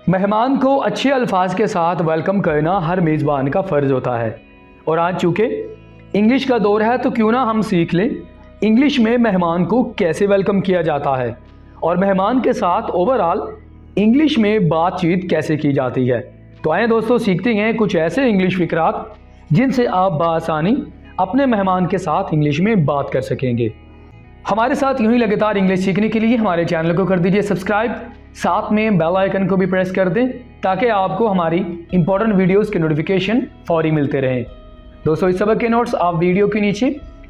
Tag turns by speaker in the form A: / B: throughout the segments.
A: मेहमान को अच्छे अल्फाज के साथ वेलकम करना हर मेज़बान का फ़र्ज़ होता है। और आज चूँकि इंग्लिश का दौर है तो क्यों ना हम सीख लें इंग्लिश में मेहमान को कैसे वेलकम किया जाता है और मेहमान के साथ ओवरऑल इंग्लिश में बातचीत कैसे की जाती है। तो आए दोस्तों, सीखते हैं कुछ ऐसे इंग्लिश फ़िक्रात जिनसे आप बआसानी अपने मेहमान के साथ इंग्लिश में बात कर सकेंगे। हमारे साथ यूं ही लगातार इंग्लिश सीखने के लिए हमारे चैनल को कर दीजिए सब्सक्राइब, साथ में बेल आइकन को भी प्रेस कर दें ताकि आपको हमारी इंपॉर्टेंट वीडियोस के नोटिफिकेशन फौरी मिलते रहें। दोस्तों, इस सबक के नोट्स आप वीडियो के नीचे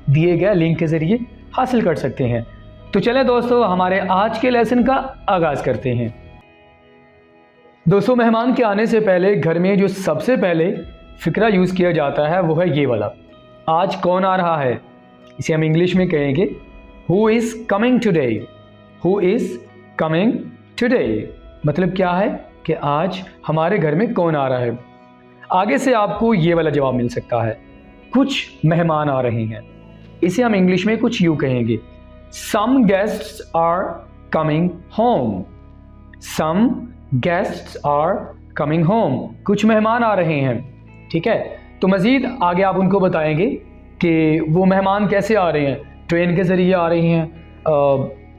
A: दिए गए लिंक के ज़रिए हासिल कर सकते हैं। तो चलें दोस्तों, हमारे आज के लेसन का आगाज़ करते हैं। दोस्तों, मेहमान के आने से पहले घर में जो सबसे पहले फ़िक्रा यूज़ किया जाता है वो है ये वाला, आज कौन आ रहा है। इसे हम इंग्लिश में कहेंगे who is coming today. Who is coming today मतलब क्या है कि आज हमारे घर में कौन आ रहा है। आगे से आपको ये वाला जवाब मिल सकता है, कुछ मेहमान आ रहे हैं। इसे हम इंग्लिश में कुछ यूँ कहेंगे, some guests are coming home. Some guests are coming home, कुछ मेहमान आ रहे हैं। ठीक है, तो मज़ीद आगे आप उनको बताएंगे कि वो मेहमान कैसे आ रहे हैं, ट्रेन के ज़रिए आ रहे हैं,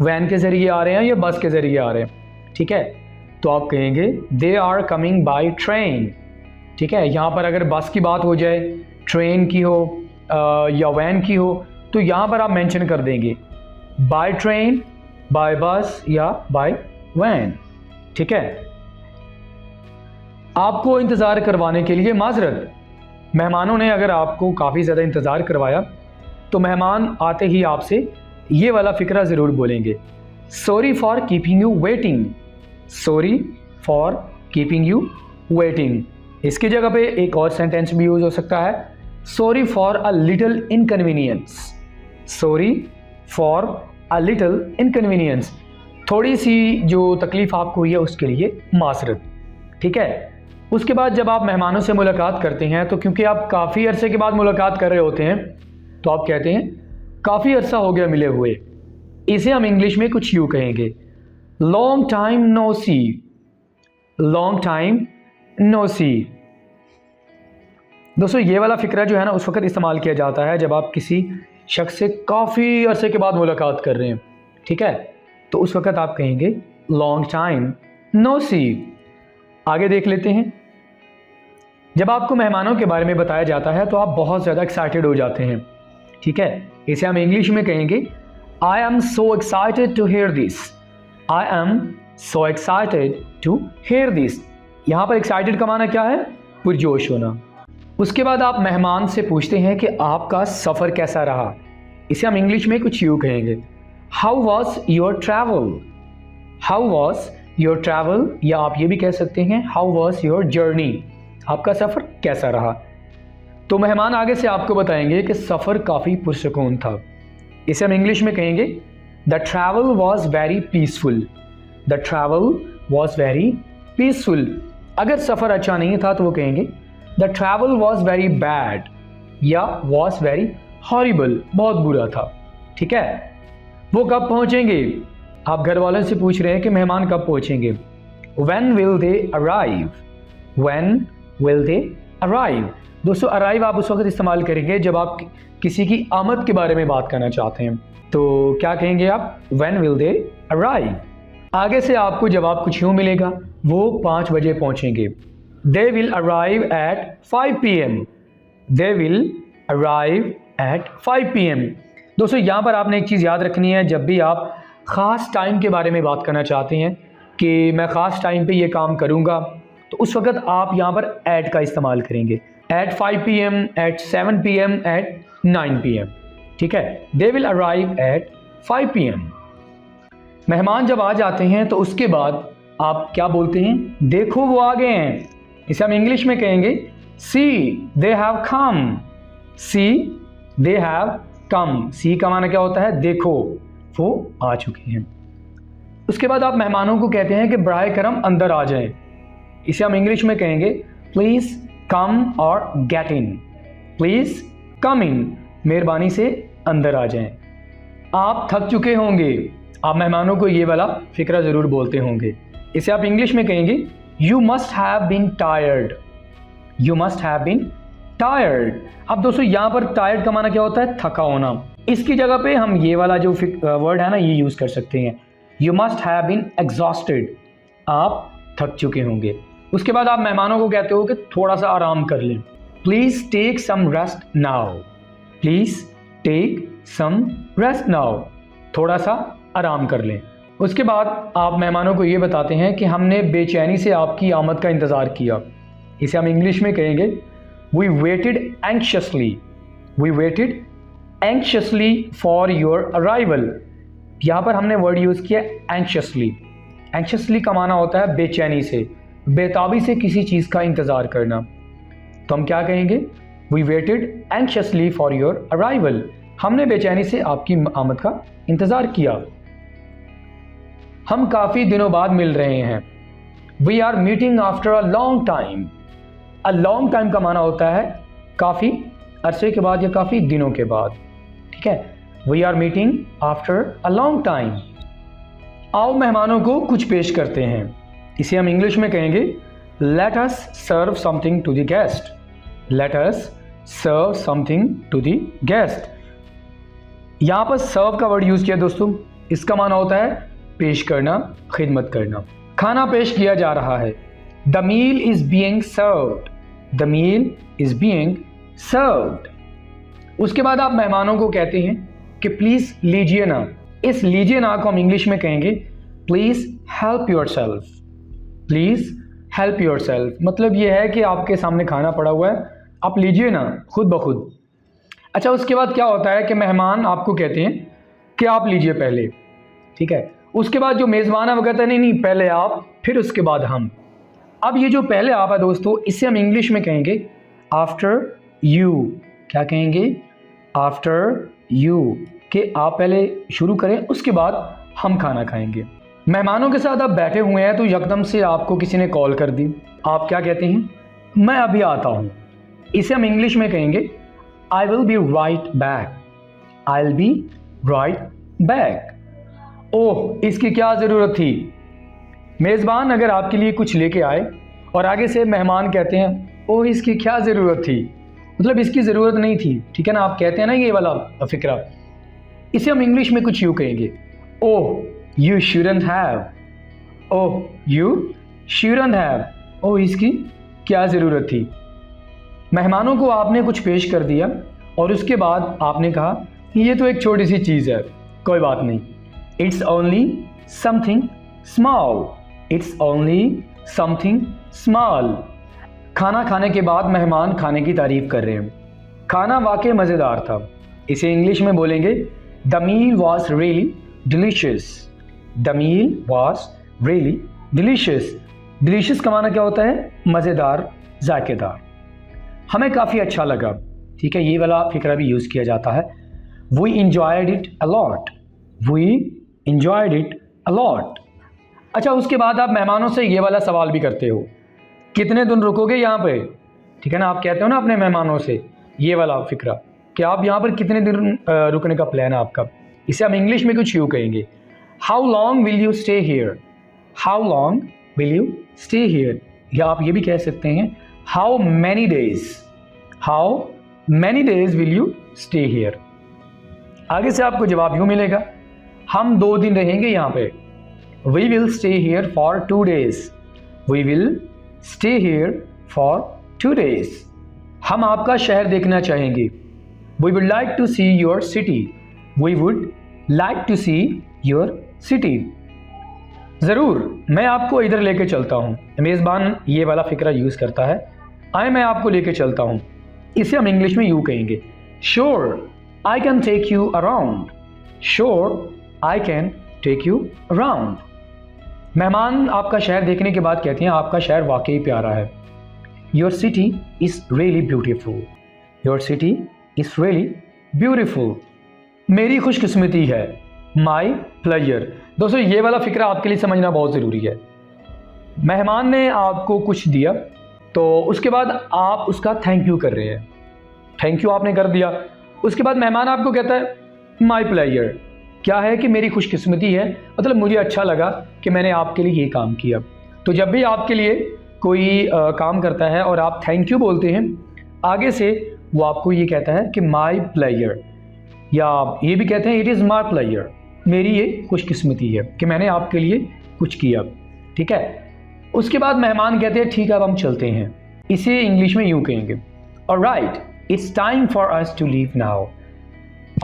A: वैन के ज़रिए आ रहे हैं या बस के ज़रिए आ रहे हैं। ठीक है, तो आप कहेंगे they are coming by train. ठीक है, यहाँ पर अगर बस की बात हो जाए, ट्रेन की हो या वैन की हो, तो यहाँ पर आप मेंशन कर देंगे बाय ट्रेन, बाय बस या बाय वैन। ठीक है, आपको इंतज़ार करवाने के लिए माजरत। मेहमानों ने अगर आपको काफ़ी ज़्यादा इंतज़ार करवाया तो मेहमान आते ही आपसे ये वाला फ़िक्रा ज़रूर बोलेंगे, sorry for keeping you waiting. Sorry for keeping you waiting. इसकी जगह पे एक और सेंटेंस भी यूज़ हो सकता है, sorry for a little inconvenience. Sorry for a little inconvenience, थोड़ी सी जो तकलीफ़ आपको हुई है उसके लिए माजरत। ठीक है, उसके बाद जब आप मेहमानों से मुलाकात करते हैं तो क्योंकि आप काफ़ी अरसे के बाद मुलाकात कर रहे होते हैं तो आप कहते हैं काफ़ी अरसा हो गया मिले हुए। इसे हम इंग्लिश में कुछ यूँ कहेंगे, लॉन्ग टाइम नो सी। लॉन्ग टाइम नो सी। दोस्तों, ये वाला फ़िक्रा जो है ना उस वक्त इस्तेमाल किया जाता है जब आप किसी शख्स से काफ़ी अरसे के बाद मुलाकात कर रहे हैं। ठीक है, तो उस वक्त आप कहेंगे लॉन्ग टाइम नो सी। आगे देख लेते हैं। जब आपको मेहमानों के बारे में बताया जाता है तो आप बहुत ज़्यादा एक्साइटेड हो जाते हैं। ठीक है, इसे हम इंग्लिश में कहेंगे I am so excited to hear this. I am so excited to hear this. यहाँ पर एक्साइटेड का माना क्या है, पुरजोश होना। उसके बाद आप मेहमान से पूछते हैं कि आपका सफ़र कैसा रहा। इसे हम इंग्लिश में कुछ यूँ कहेंगे, how was your travel. How was your travel, या आप ये भी कह सकते हैं हाउ वॉज योर जर्नी, आपका सफ़र कैसा रहा। तो मेहमान आगे से आपको बताएंगे कि सफ़र काफ़ी पुरसकून था। इसे हम इंग्लिश में कहेंगे the travel was very peaceful. The travel was very peaceful. अगर सफ़र अच्छा नहीं था तो वो कहेंगे the travel was very bad या वॉज वेरी हॉरिबल, बहुत बुरा था। ठीक है, वो कब पहुँचेंगे, आप घर वालों से पूछ रहे हैं कि मेहमान कब पहुँचेंगे। When will they arrive? When will they arrive? दोस्तों, अराइव आप उस वक्त इस्तेमाल करेंगे जब आप किसी की आमद के बारे में बात करना चाहते हैं। तो क्या कहेंगे आप, When will they arrive? आगे से आपको जवाब कुछ यूँ मिलेगा, वो 5 बजे पहुँचेंगे। They will arrive at 5 PM. They will arrive at 5 PM. दोस्तों, यहाँ पर आपने एक चीज़ याद रखनी है, जब भी आप ख़ास टाइम के बारे में बात करना चाहते हैं कि मैं ख़ास टाइम पे ये काम करूँगा, तो उस वक़्त आप यहाँ पर एट का इस्तेमाल करेंगे, at 5 PM, at 7 PM, at 9 PM। ठीक है, they will arrive at 5 PM। मेहमान जब आ जाते हैं तो उसके बाद आप क्या बोलते हैं, देखो वो आ गए हैं। इसे हम इंग्लिश में कहेंगे सी they have come. C they have come. सी का माना क्या होता है, देखो वो आ चुके हैं। उसके बाद आप मेहमानों को कहते हैं कि बराए करम अंदर आ जाएं। इसे हम इंग्लिश में कहेंगे प्लीज़ कम और गेट इन। प्लीज़ कम इन, मेहरबानी से अंदर आ जाएं। आप थक चुके होंगे, आप मेहमानों को ये वाला फ़िक्रा ज़रूर बोलते होंगे। इसे आप इंग्लिश में कहेंगे you must have been tired, you must have been tired. अब दोस्तों यहाँ पर टायर्ड का माना क्या होता है? थका होना। इसकी जगह पे हम ये वाला जो वर्ड है ना ये यूज़ कर सकते हैं, you must have been exhausted, आप थक चुके होंगे। उसके बाद आप मेहमानों को कहते हो कि थोड़ा सा आराम कर लें, please take some rest now, please take some rest now, थोड़ा सा आराम कर लें। उसके बाद आप मेहमानों को ये बताते हैं कि हमने बेचैनी से आपकी आमद का इंतज़ार किया। इसे हम इंग्लिश में कहेंगे we waited anxiously, we waited anxiously for your arrival. यहाँ पर हमने वर्ड यूज़ किया एंक्शसली। एंक्शसली का माना होता है बेचैनी से, बेताबी से किसी चीज़ का इंतज़ार करना। तो हम क्या कहेंगे? We waited anxiously for your arrival, हमने बेचैनी से आपकी आमद का इंतज़ार किया। हम काफ़ी दिनों बाद मिल रहे हैं, we are meeting after a long time. A long time का माना होता है काफ़ी अरसे के बाद या काफ़ी दिनों के बाद, ठीक है। We are meeting after a long time. आओ मेहमानों को कुछ पेश करते हैं, इसे हम इंग्लिश में कहेंगे let us serve something to the guest, let us serve something to the guest. यहाँ पर सर्व का वर्ड यूज़ किया दोस्तों, इसका माना होता है पेश करना, खिदमत करना। खाना पेश किया जा रहा है, the meal is being served, the meal is being served. उसके बाद आप मेहमानों को कहते हैं कि प्लीज़ लीजिए ना। इस लीजिए ना को हम इंग्लिश में कहेंगे please help yourself, please help yourself. मतलब ये है कि आपके सामने खाना पड़ा हुआ है, आप लीजिए ना खुद ब खुद। अच्छा, उसके बाद क्या होता है कि मेहमान आपको कहते हैं कि आप लीजिए पहले, ठीक है। उसके बाद जो मेज़बान है वो कहता है नहीं नहीं पहले आप, फिर उसके बाद हम। अब ये जो पहले आप है दोस्तों, इसे हम इंग्लिश में कहेंगे आफ्टर यू। क्या कहेंगे? आफ्टर यू, कि आप पहले शुरू करें उसके बाद हम खाना खाएंगे। मेहमानों के साथ आप बैठे हुए हैं तो यकदम से आपको किसी ने कॉल कर दी, आप क्या कहते हैं? मैं अभी आता हूँ। इसे हम इंग्लिश में कहेंगे I will be right back, I will be right back. Oh, इसकी क्या ज़रूरत थी? मेज़बान अगर आपके लिए कुछ लेके आए और आगे से मेहमान कहते हैं ओह इसकी क्या ज़रूरत थी, मतलब इसकी ज़रूरत नहीं थी, ठीक है ना, आप कहते हैं ना ये वाला फ़िक्रा। इसे हम इंग्लिश में कुछ यूँ कहेंगे oh you shouldn't have, oh you shouldn't have, oh इसकी क्या ज़रूरत थी। मेहमानों को आपने कुछ पेश कर दिया और उसके बाद आपने कहा ये तो एक छोटी सी चीज़ है, कोई बात नहीं, it's only something small, it's only something small. खाना खाने के बाद मेहमान खाने की तारीफ कर रहे हैं, खाना वाकई मज़ेदार था। इसे इंग्लिश में बोलेंगे the meal was really delicious, the meal was really delicious. Delicious का माना क्या होता है? मज़ेदार, जायकेदार। हमें काफ़ी अच्छा लगा, ठीक है, ये वाला फिक्रा भी यूज़ किया जाता है। We enjoyed it a lot, we enjoyed it a lot. अच्छा, उसके बाद आप मेहमानों से ये वाला सवाल भी करते हो कितने दिन रुकोगे यहाँ पे, ठीक है ना। आप कहते हो ना अपने मेहमानों से ये वाला फिक्रा कि आप यहाँ पर कितने दिन रुकने का प्लान है आपका। इसे हम इंग्लिश में कुछ यूँ कहेंगे how long will you stay here, how long will you stay here. या आप ये भी कह सकते हैं how many days, how many days will you stay here. आगे से आपको जवाब यूँ मिलेगा हम 2 दिन रहेंगे यहाँ पे, we will stay here for 2 days, we will stay here for 2 days। हम आपका शहर देखना चाहेंगे, we would like to see your city, we would like to see your city. ज़रूर, मैं आपको इधर लेके चलता हूँ। मेज़बान ये वाला फिक्रा यूज़ करता है आए मैं आपको लेके चलता हूँ। इसे हम इंग्लिश में यूँ कहेंगे sure I can take you around, sure I can take you around. मेहमान आपका शहर देखने के बाद कहते हैं आपका शहर वाकई प्यारा है, your city is really beautiful, your city is really beautiful. मेरी खुशकिस्मती है, माई प्लेजर। दोस्तों ये वाला फिक्रा आपके लिए समझना बहुत ज़रूरी है। मेहमान ने आपको कुछ दिया तो उसके बाद आप उसका थैंक यू कर रहे हैं, थैंक यू आपने कर दिया। उसके बाद मेहमान आपको कहता है माई प्लेजर, क्या है कि मेरी खुशकिस्मती है, मतलब मुझे अच्छा लगा कि मैंने आपके लिए ये काम किया। तो जब भी आपके लिए कोई काम करता है और आप थैंक यू बोलते हैं, आगे से वो आपको ये कहता है कि माई प्लेयर, या ये भी कहते हैं इट इज़ माई प्लेयर, मेरी ये खुशकिस्मती है कि मैंने आपके लिए कुछ किया। ठीक है, उसके बाद मेहमान कहते हैं ठीक है अब हम चलते हैं। इसे इंग्लिश में यूँ कहेंगे, alright it's time for us to leave now.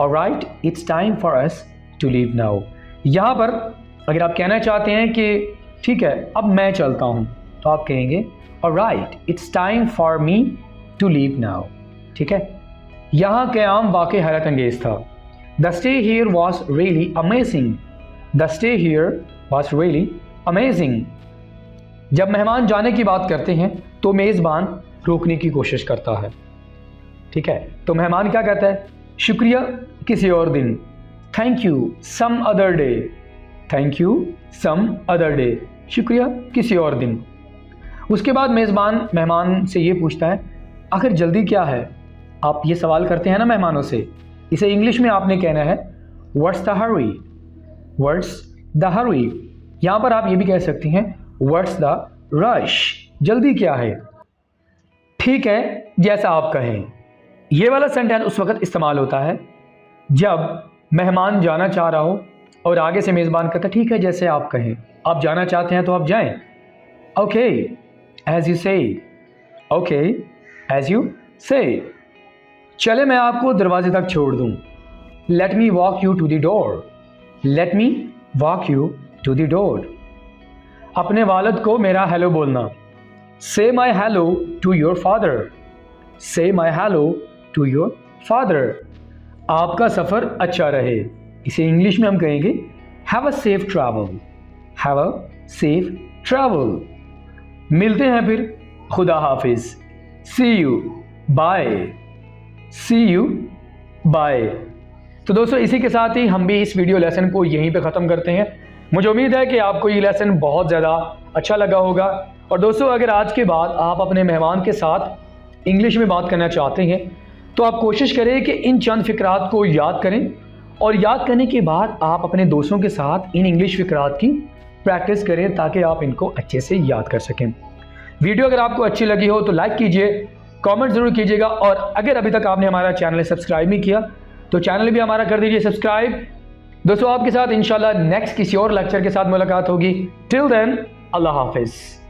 A: Alright it's time for us to leave now. यहाँ पर अगर आप कहना चाहते हैं कि ठीक है अब मैं चलता हूँ, तो आप कहेंगे alright it's time for me to leave now. ठीक है, यहाँ क़याम वाकई हैरत अंगेज़ था। The stay here was really amazing. The stay here was really amazing. जब मेहमान जाने की बात करते हैं तो मेज़बान रोकने की कोशिश करता है। ठीक है, तो मेहमान क्या कहता है, शुक्रिया किसी और दिन, thank you some other day. Thank you some other day, शुक्रिया किसी और दिन। उसके बाद मेज़बान मेहमान से ये पूछता है आखिर जल्दी क्या है। आप ये सवाल करते हैं ना मेहमानों से, इसे इंग्लिश में आपने कहना है what's the hurry. What's the hurry. यहाँ पर आप ये भी कह सकती हैं व्हाट्स द रश, जल्दी क्या है। ठीक है, जैसा आप कहें। ये वाला सेंटेंस उस वक्त इस्तेमाल होता है जब मेहमान जाना चाह रहा हो और आगे से मेज़बान कहता है ठीक है जैसे आप कहें, आप जाना चाहते हैं तो आप जाएं। Okay as you say. Okay as you say. चले मैं आपको दरवाजे तक छोड़ दूं। Let me walk you to the door. Let me walk you to the door. अपने वालिद को मेरा हेलो बोलना। Say my hello to your father. Say my hello to your father. आपका सफ़र अच्छा रहे, इसे इंग्लिश में हम कहेंगे have a safe travel. Have a safe travel. मिलते हैं फिर, खुदा हाफिज़। See you bye. See you bye. तो दोस्तों इसी के साथ ही हम भी इस वीडियो लेसन को यहीं पे ख़त्म करते हैं। मुझे उम्मीद है कि आपको ये लेसन बहुत ज़्यादा अच्छा लगा होगा। और दोस्तों अगर आज के बाद आप अपने मेहमान के साथ इंग्लिश में बात करना चाहते हैं तो आप कोशिश करें कि इन चंद फ़िक्रात को याद करें, और याद करने के बाद आप अपने दोस्तों के साथ इन इंग्लिश फ़िक्रात की प्रैक्टिस करें ताकि आप इनको अच्छे से याद कर सकें। वीडियो अगर आपको अच्छी लगी हो तो लाइक कीजिए, कमेंट ज़रूर कीजिएगा, और अगर अभी तक आपने हमारा चैनल सब्सक्राइब नहीं किया तो चैनल भी हमारा कर दीजिए सब्सक्राइब। दोस्तों आपके साथ इंशाल्लाह नेक्स्ट किसी और लेक्चर के साथ मुलाकात होगी। टिल देन अल्लाह हाफिज़।